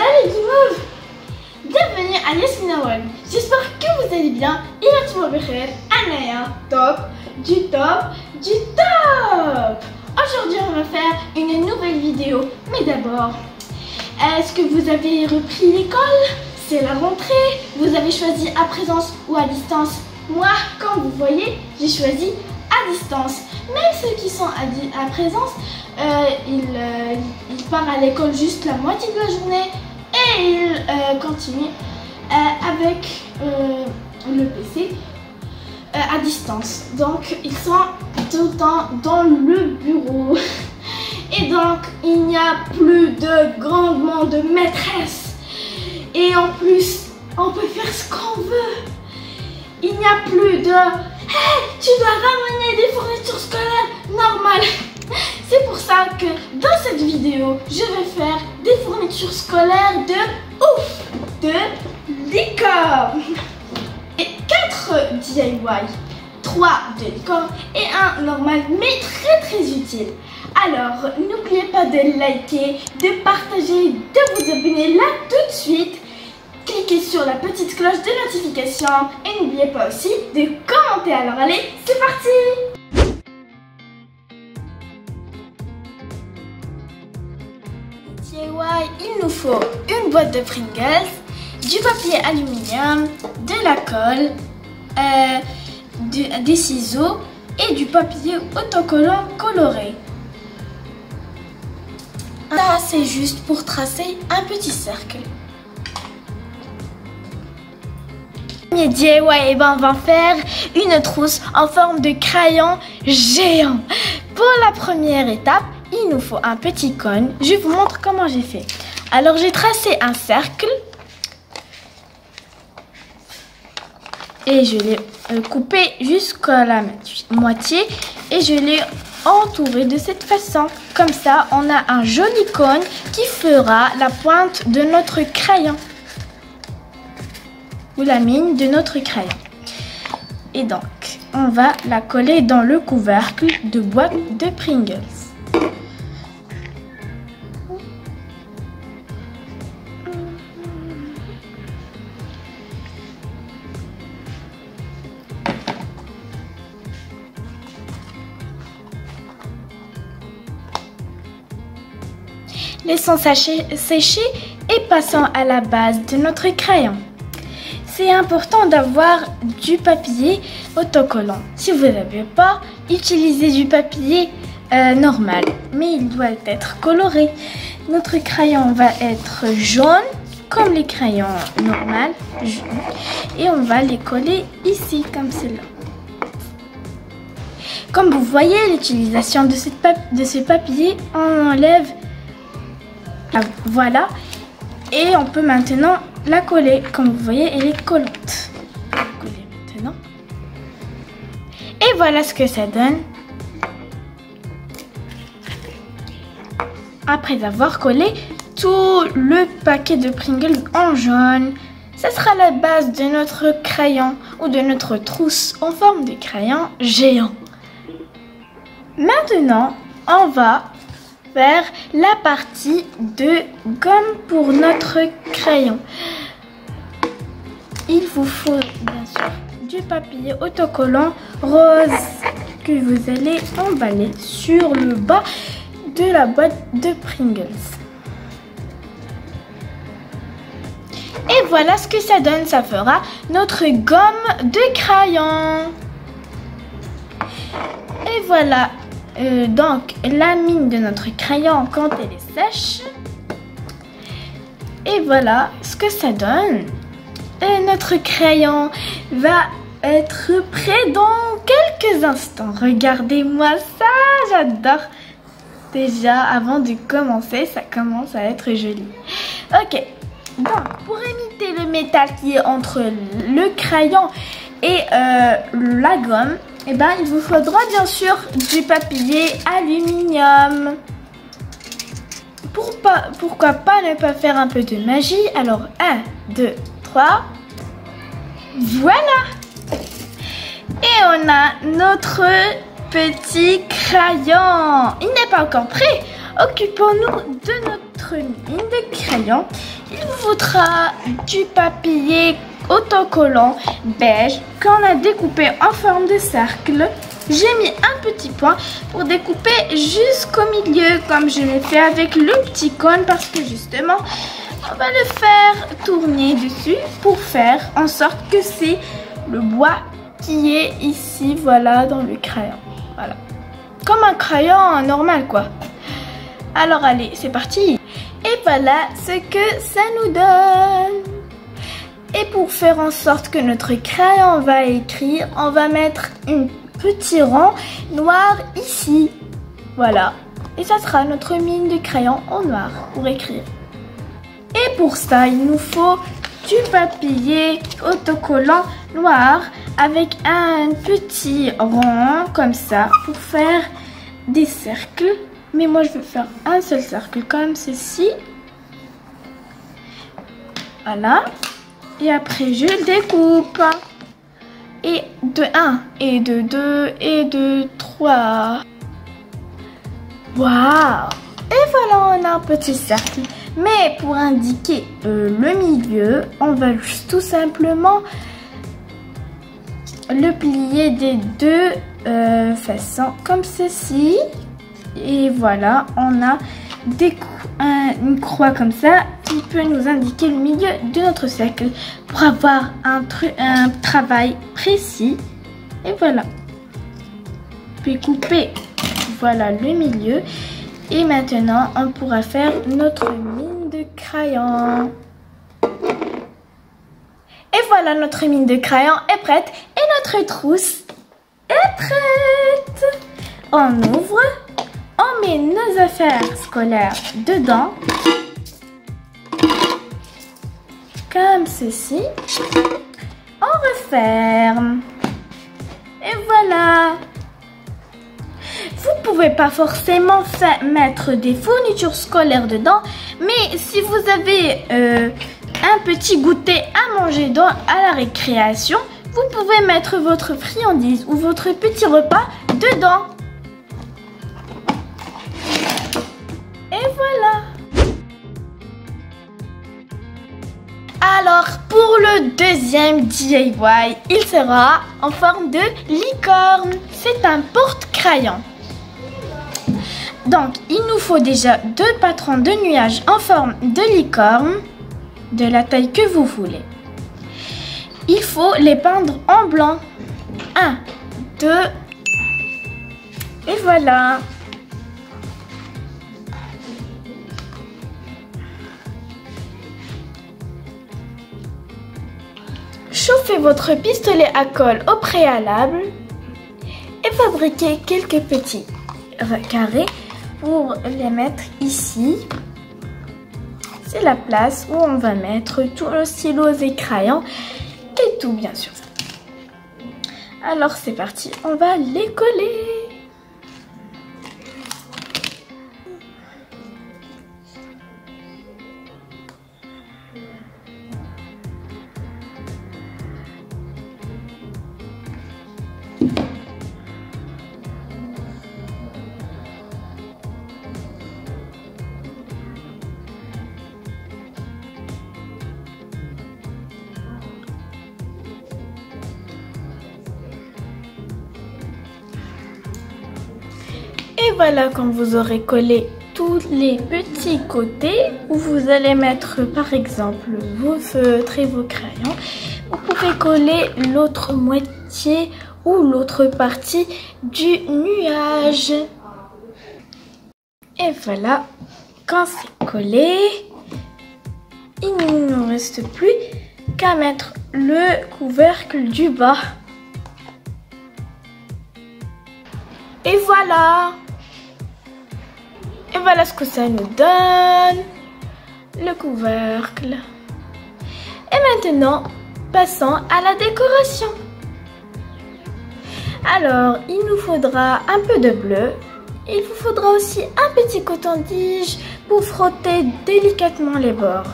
Allez du mauve. Bienvenue à Yasmina World. J'espère que vous allez bien. Et là tu m'as Anaya, top, du top, du top. Aujourd'hui on va faire une nouvelle vidéo. Mais d'abord, est-ce que vous avez repris l'école? C'est la rentrée. Vous avez choisi à présence ou à distance? Moi, comme vous voyez, j'ai choisi à distance. Même ceux qui sont à présence, ils partent à l'école juste la moitié de la journée et ils continuent avec le PC à distance. Donc, ils sont tout le temps dans le bureau. Et donc, il n'y a plus de grandement de maîtresses. Et en plus, on peut faire ce qu'on veut. Il n'y a plus de « Hey, tu dois ramener des fournitures scolaires normales ». C'est pour ça que dans cette vidéo, je vais faire des fournitures scolaires de ouf, de licorne. Et 4 DIY, 3 de licorne et un normal mais très utile. Alors, n'oubliez pas de liker, de partager, de vous abonner là tout de suite. Cliquez sur la petite cloche de notification et n'oubliez pas aussi de commenter. Alors allez, c'est parti! DIY, il nous faut une boîte de Pringles, du papier aluminium, de la colle, des ciseaux et du papier autocollant coloré. Ça, c'est juste pour tracer un petit cercle. Premier DIY, on va faire une trousse en forme de crayon géant. Pour la première étape, il nous faut un petit cône. Je vous montre comment j'ai fait. Alors, j'ai tracé un cercle et je l'ai coupé jusqu'à la moitié et je l'ai entouré de cette façon. Comme ça, on a un joli cône qui fera la pointe de notre crayon ou la mine de notre crayon. Et donc, on va la coller dans le couvercle de boîte de Pringles. Laissons sécher et passons à la base de notre crayon. C'est important d'avoir du papier autocollant. Si vous n'avez pas, utilisez du papier normal, mais il doit être coloré. Notre crayon va être jaune, comme les crayons normaux, et on va les coller ici, comme cela. Comme vous voyez, l'utilisation de ce papier, on enlève, voilà, et on peut maintenant la coller. Comme vous voyez, elle est collante. Coller maintenant. Et voilà ce que ça donne après avoir collé tout le paquet de Pringles en jaune. Ça sera la base de notre crayon ou de notre trousse en forme de crayon géant. Maintenant, on va faire la partie de gomme pour notre crayon. Il vous faut bien sûr du papier autocollant rose que vous allez emballer sur le bas de la boîte de Pringles. Et voilà ce que ça donne, ça fera notre gomme de crayon. Et voilà donc la mine de notre crayon quand elle est sèche. Et voilà ce que ça donne. Et notre crayon va être prêt dans quelques instants. Regardez-moi ça, j'adore. Déjà, avant de commencer, ça commence à être joli. Ok, donc pour imiter le métal qui est entre le crayon et la gomme, eh ben, il vous faudra bien sûr du papier aluminium. Pourquoi pas ne pas faire un peu de magie? Alors 1, 2, 3, voilà. Et on a notre petit crayon. Il n'est pas encore prêt. Occupons-nous de notre mine de crayon il vous faudra du papier autocollant beige qu'on a découpé en forme de cercle. J'ai mis un petit point pour découper jusqu'au milieu comme je l'ai fait avec le petit cône parce que justement on va le faire tourner dessus pour faire en sorte que c'est le bois qui est ici, voilà, dans le crayon. Voilà, comme un crayon normal quoi. Alors allez, c'est parti. Et voilà ce que ça nous donne. Et pour faire en sorte que notre crayon va écrire, on va mettre un petit rond noir ici. Voilà. Et ça sera notre mine de crayon en noir pour écrire. Et pour ça, il nous faut du papier autocollant noir avec un petit rond comme ça pour faire des cercles. Mais moi, je vais faire un seul cercle comme ceci. Voilà. Et après, je découpe. Et de 1, et de 2, et de 3. Waouh! Et voilà, on a un petit cercle. Mais pour indiquer le milieu, on va juste tout simplement le plier des deux façons, comme ceci. Et voilà, on a une croix comme ça qui peut nous indiquer le milieu de notre cercle pour avoir un travail précis. Et voilà, on peut couper, voilà, le milieu. Et maintenant on pourra faire notre mine de crayon. Et voilà, notre mine de crayon est prête et notre trousse est prête. On ouvre. On met nos affaires scolaires dedans, comme ceci. On referme. Et voilà. Vous pouvez pas forcément mettre des fournitures scolaires dedans, mais si vous avez un petit goûter à manger à la récréation, vous pouvez mettre votre friandise ou votre petit repas dedans. Et voilà. Alors pour le deuxième DIY, il sera en forme de licorne. C'est un porte-crayon. Donc il nous faut déjà deux patrons de nuages en forme de licorne, de la taille que vous voulez. Il faut les peindre en blanc. 1, 2 et voilà. Chauffez votre pistolet à colle au préalable et fabriquez quelques petits carrés pour les mettre ici. C'est la place où on va mettre tous nos stylos et crayons et tout bien sûr. Alors c'est parti, on va les coller. Et voilà, quand vous aurez collé tous les petits côtés où vous allez mettre par exemple vos feutres et vos crayons, vous pouvez coller l'autre moitié ou l'autre partie du nuage. Et voilà, quand c'est collé, il ne nous reste plus qu'à mettre le couvercle du bas. Et voilà! Et voilà ce que ça nous donne, le couvercle. Et maintenant, passons à la décoration. Alors, il nous faudra un peu de bleu. Il vous faudra aussi un petit coton-tige pour frotter délicatement les bords.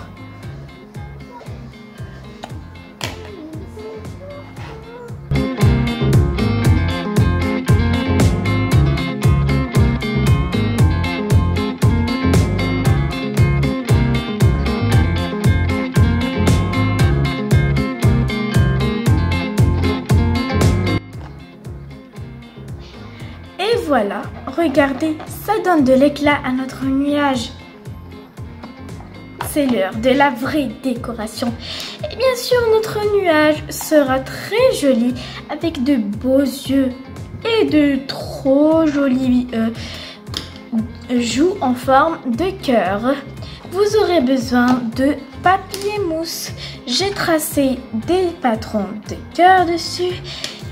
voilà, regardez, ça donne de l'éclat à notre nuage. C'est l'heure de la vraie décoration. Et bien sûr, notre nuage sera très joli avec de beaux yeux et de trop jolis joues en forme de cœur. Vous aurez besoin de papier mousse. J'ai tracé des patrons de cœur dessus.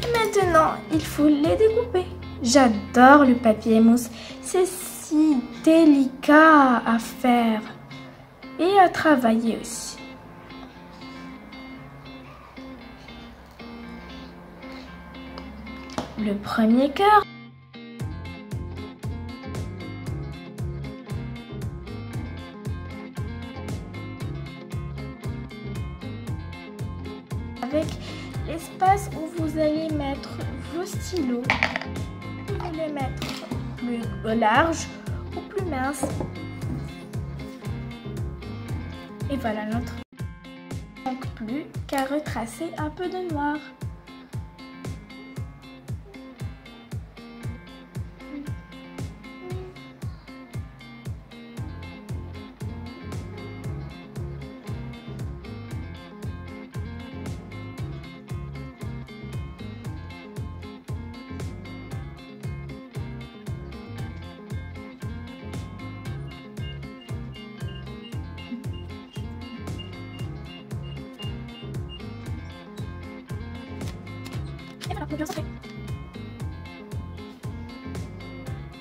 Et maintenant, il faut les découper. J'adore le papier mousse. C'est si délicat à faire et à travailler aussi. Le premier cœur. Avec l'espace où vous allez mettre vos stylos. Vous voulez mettre plus large ou plus mince. Et voilà notre. Donc plus qu'à retracer un peu de noir.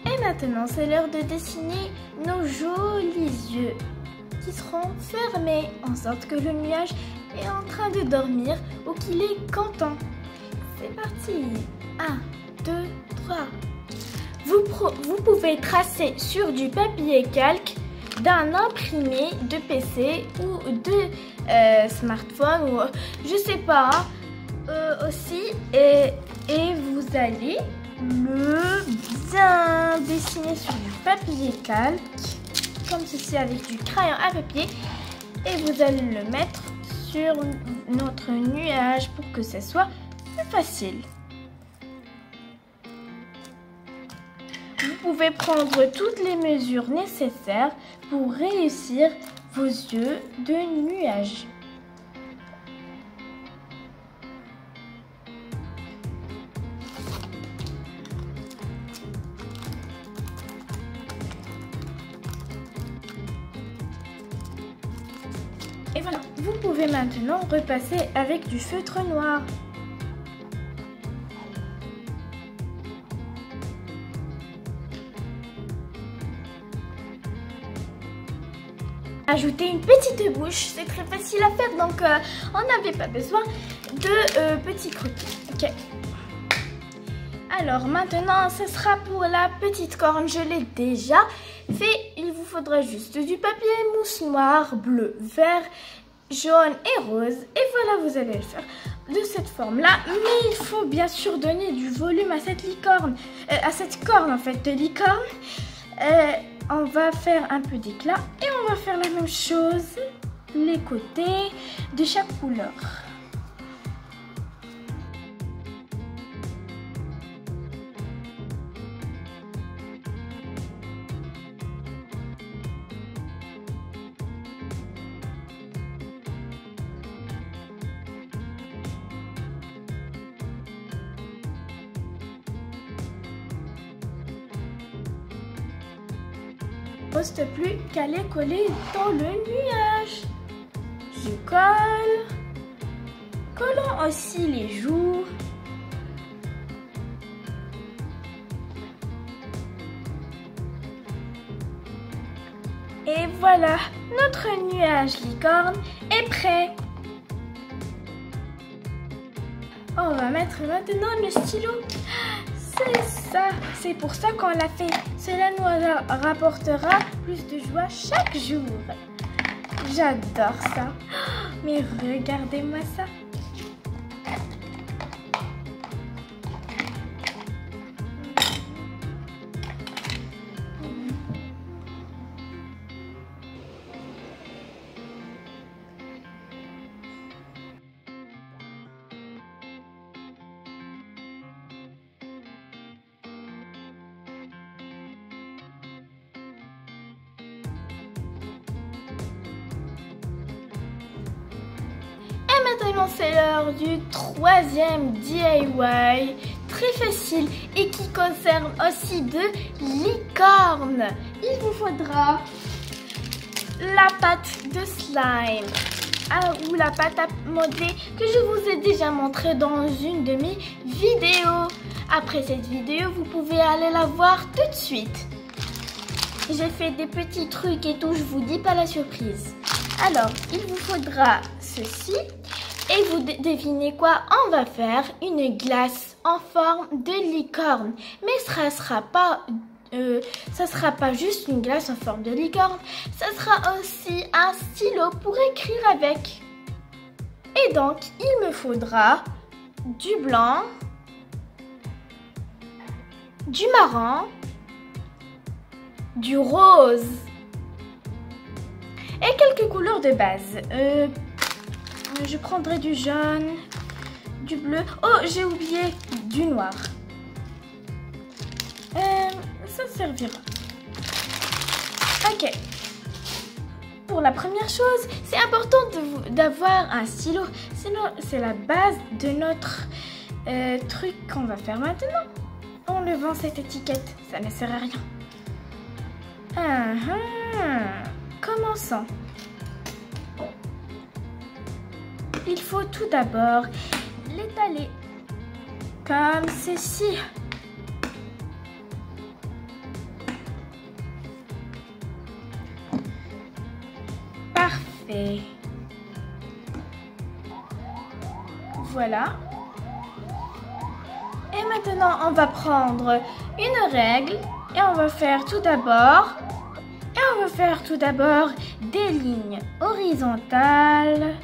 Et maintenant, c'est l'heure de dessiner nos jolis yeux qui seront fermés en sorte que le nuage est en train de dormir ou qu'il est content. C'est parti. 1, 2, 3. Vous pouvez tracer sur du papier calque d'un imprimé de PC ou de smartphone ou je sais pas aussi et vous allez le bien dessiner sur du papier calque comme ceci avec du crayon à papier et vous allez le mettre sur notre nuage pour que ce soit plus facile. Vous pouvez prendre toutes les mesures nécessaires pour réussir vos yeux de nuage. Et voilà, vous pouvez maintenant repasser avec du feutre noir. Ajouter une petite bouche, c'est très facile à faire, donc on n'avait pas besoin de petits croquis. Ok. Alors maintenant, ce sera pour la petite corne. Je l'ai déjà fait. Il vous faudra juste du papier mousse noir, bleu, vert, jaune et rose. Et voilà, vous allez le faire de cette forme-là. Mais il faut bien sûr donner du volume à cette licorne, à cette corne en fait de licorne. On va faire un peu d'éclat et on va faire la même chose les côtés de chaque couleur. Reste plus qu'à les coller dans le nuage. Je colle. Collons aussi les joues. Et voilà, notre nuage licorne est prêt. On va mettre maintenant le stylo. C'est ça, c'est pour ça qu'on l'a fait. Cela nous rapportera plus de joie chaque jour. J'adore ça. Mais regardez-moi ça. Et maintenant c'est l'heure du troisième DIY, très facile et qui concerne aussi de licorne. Il vous faudra la pâte de slime ou la pâte à modeler que je vous ai déjà montré dans une de mes vidéos. Après cette vidéo, vous pouvez aller la voir tout de suite. J'ai fait des petits trucs et tout, je vous dis pas la surprise. Alors, il vous faudra ceci et vous devinez quoi? On va faire une glace en forme de licorne. Mais ça sera pas juste une glace en forme de licorne, ça sera aussi un stylo pour écrire avec. Et donc, il me faudra du blanc, du marron, du rose et quelques couleurs de base. Je prendrai du jaune, du bleu. Oh, j'ai oublié du noir. Ça servira. Ok. Pour la première chose, c'est important d'avoir un stylo. C'est la base de notre truc qu'on va faire maintenant. Enlevant cette étiquette, ça ne sert à rien. Commençons. Il faut tout d'abord l'étaler comme ceci. Parfait. Voilà. Et maintenant, on va prendre une règle et on va faire tout d'abord des lignes horizontales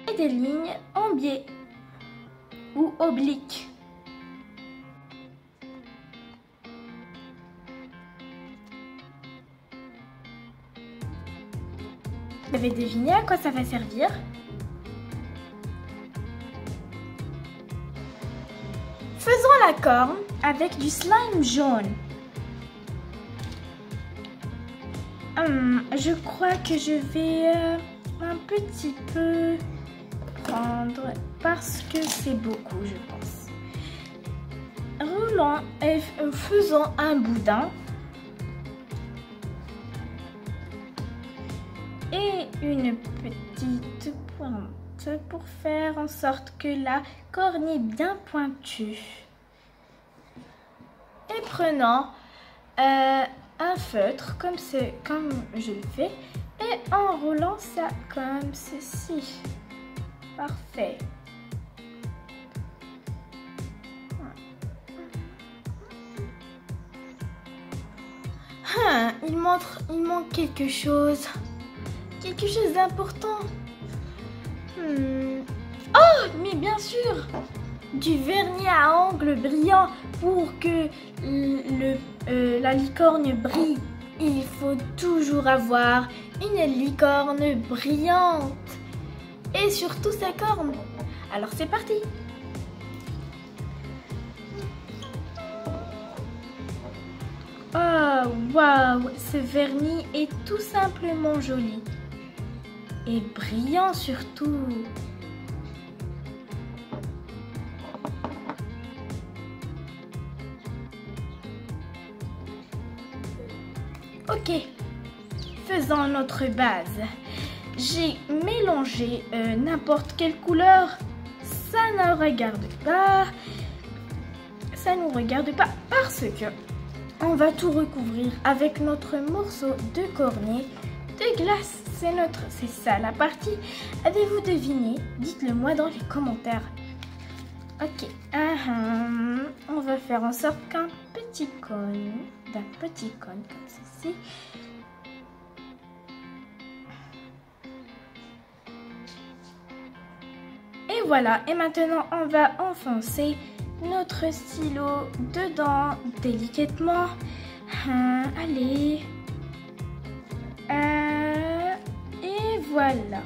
et des lignes en biais ou obliques. Vous avez deviné à quoi ça va servir? Faisons la corne avec du slime jaune. Je crois que je vais un petit peu prendre parce que c'est beaucoup, je pense. Roulons et faisons un boudin. Et une petite pointe pour faire en sorte que la corne est bien pointue. Et prenons un feutre comme je le fais et enroulant ça comme ceci. Parfait. Il manque quelque chose. Quelque chose d'important. Oh, mais bien sûr, du vernis à ongles brillant pour que la licorne brille. Il faut toujours avoir une licorne brillante. Et surtout sa corne. Alors c'est parti. Oh, waouh, ce vernis est tout simplement joli. Et brillant surtout. Ok, faisons notre base. J'ai mélangé n'importe quelle couleur. Ça ne regarde pas. Ça ne nous regarde pas parce que on va tout recouvrir avec notre morceau de cornet de glace. C'est ça la partie. Avez-vous deviné? Dites-le moi dans les commentaires. Ok. On va faire en sorte d'un petit cône comme ceci. Et voilà. Et maintenant, on va enfoncer notre stylo dedans délicatement. Allez. Et voilà.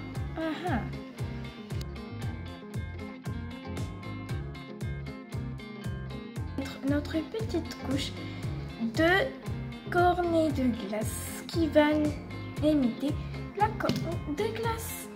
Notre petite couche de cornet de glace qui va imiter la corne de glace.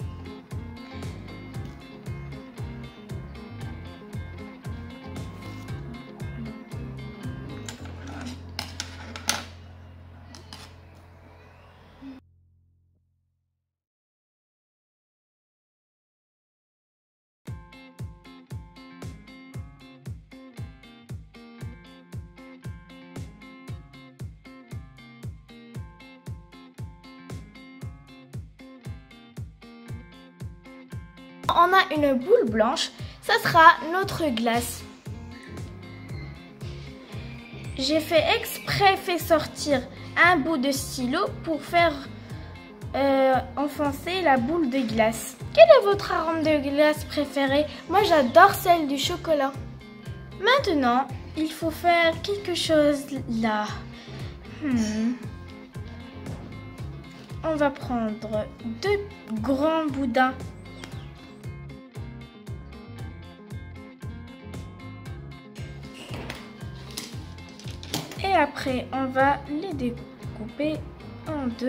On a une boule blanche, ça sera notre glace. J'ai fait sortir un bout de stylo pour faire enfoncer la boule de glace. Quel est votre arôme de glace préféré? Moi j'adore celle du chocolat. Maintenant, il faut faire quelque chose là. On va prendre 2 grands boudins. Et après, on va les découper en 2.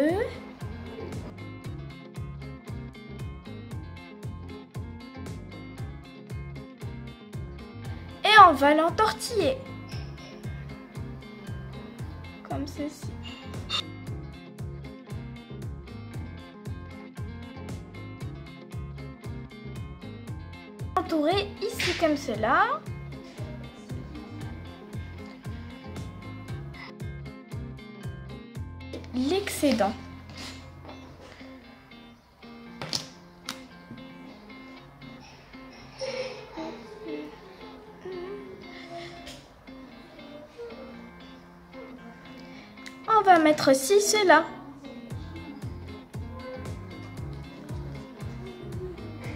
Et on va l'entortiller. Comme ceci. Entourer ici comme cela. L'excédent. On va mettre aussi cela.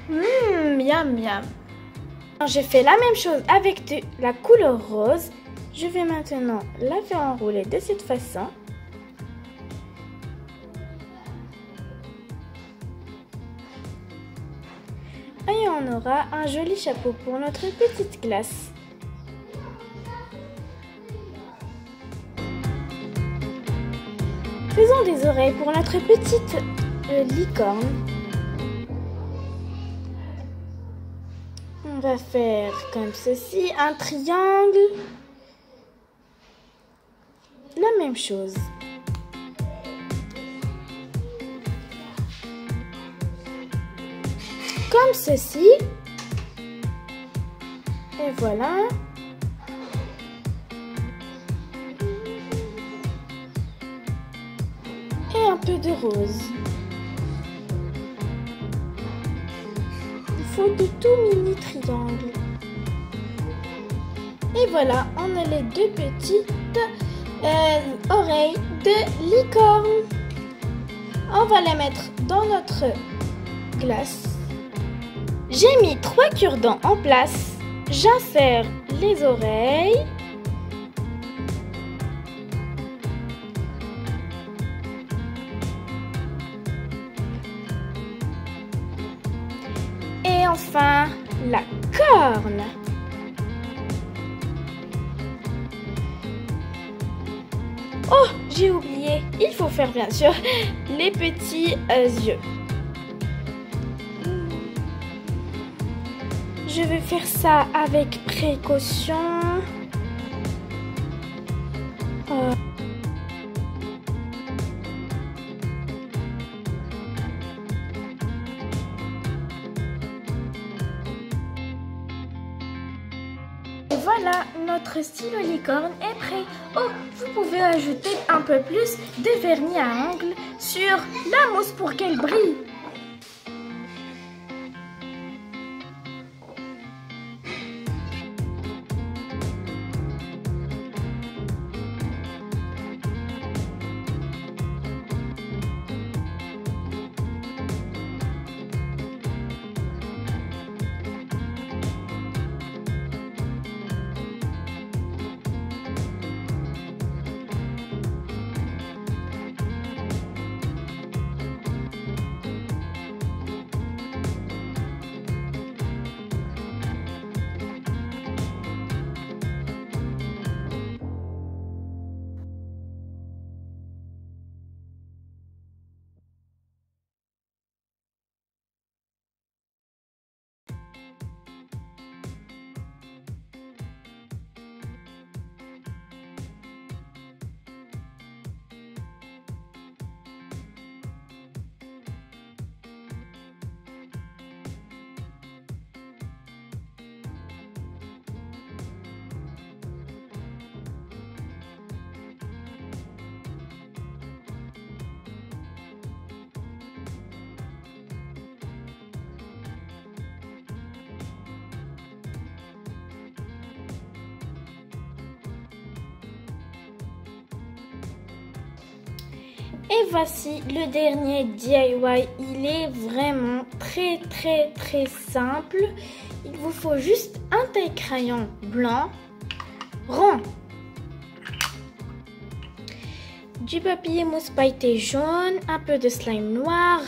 Miam miam. J'ai fait la même chose avec la couleur rose. Je vais maintenant la faire enrouler de cette façon. Et on aura un joli chapeau pour notre petite glace. Faisons des oreilles pour notre petite licorne. On va faire comme ceci, un triangle. La même chose. Comme ceci. Et voilà. Et un peu de rose. Il faut de tout mini triangles. Et voilà, on a les 2 petites oreilles de licorne. On va les mettre dans notre glace. J'ai mis 3 cure-dents en place. J'insère les oreilles. Et enfin, la corne. Oh, j'ai oublié. Il faut faire bien sûr les petits yeux. Je vais faire ça avec précaution. Voilà, notre stylo licorne est prêt. Oh, vous pouvez ajouter un peu plus de vernis à ongles sur la mousse pour qu'elle brille. Et voici le dernier DIY. Il est vraiment très simple. Il vous faut juste un taille-crayon blanc, rond, du papier mousse pailleté jaune, un peu de slime noir,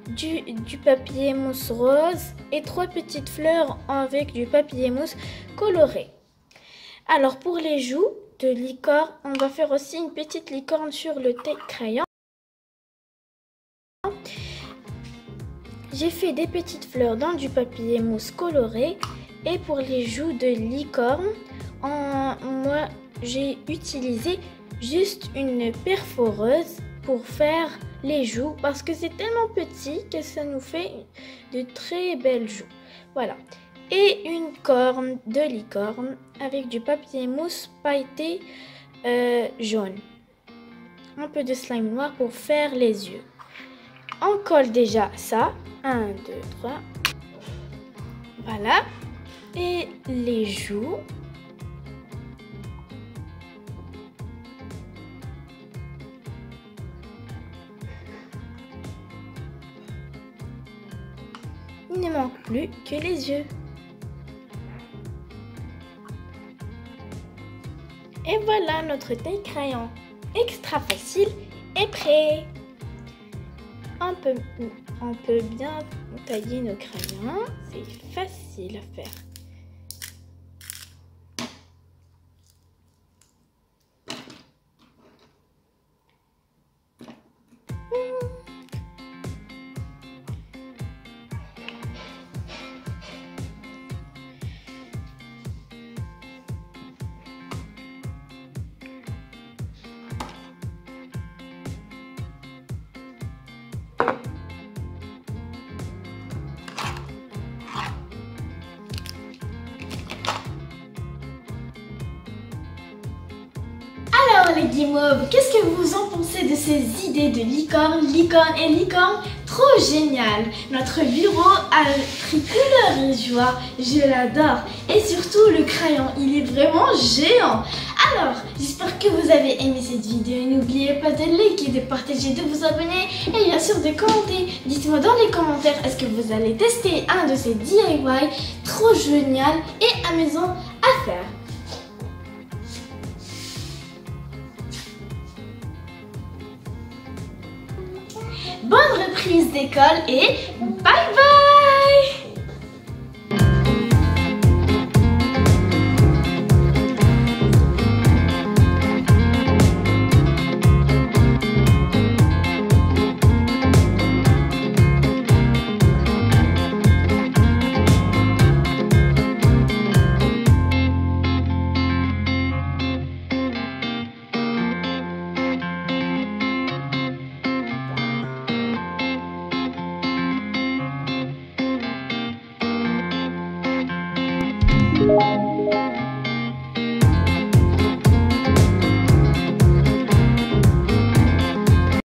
du papier mousse rose et 3 petites fleurs avec du papier mousse coloré. Alors pour les joues de licorne, on va faire aussi une petite licorne sur le taille-crayon. J'ai fait des petites fleurs dans du papier mousse coloré. Et pour les joues de licorne, moi j'ai utilisé juste une perforeuse pour faire les joues parce que c'est tellement petit que ça nous fait de très belles joues. Voilà. Et une corne de licorne avec du papier mousse pailleté jaune. Un peu de slime noir pour faire les yeux. On colle déjà ça. 1, 2, 3. Voilà. Et les joues. Il ne manque plus que les yeux. Et voilà, notre taille-crayon extra facile est prêt. On peut bien tailler nos crayons. C'est facile à faire. Alors les guimauves, qu'est-ce que vous en pensez de ces idées de licorne et licorne? Trop génial! Notre bureau a pris couleur et joie, je l'adore. Et surtout le crayon, il est vraiment géant. Alors, j'espère que vous avez aimé cette vidéo. N'oubliez pas de liker, de partager, de vous abonner et bien sûr de commenter. Dites-moi dans les commentaires, est-ce que vous allez tester un de ces DIY trop génial et amusant à faire? Bonne reprise d'école et bye bye!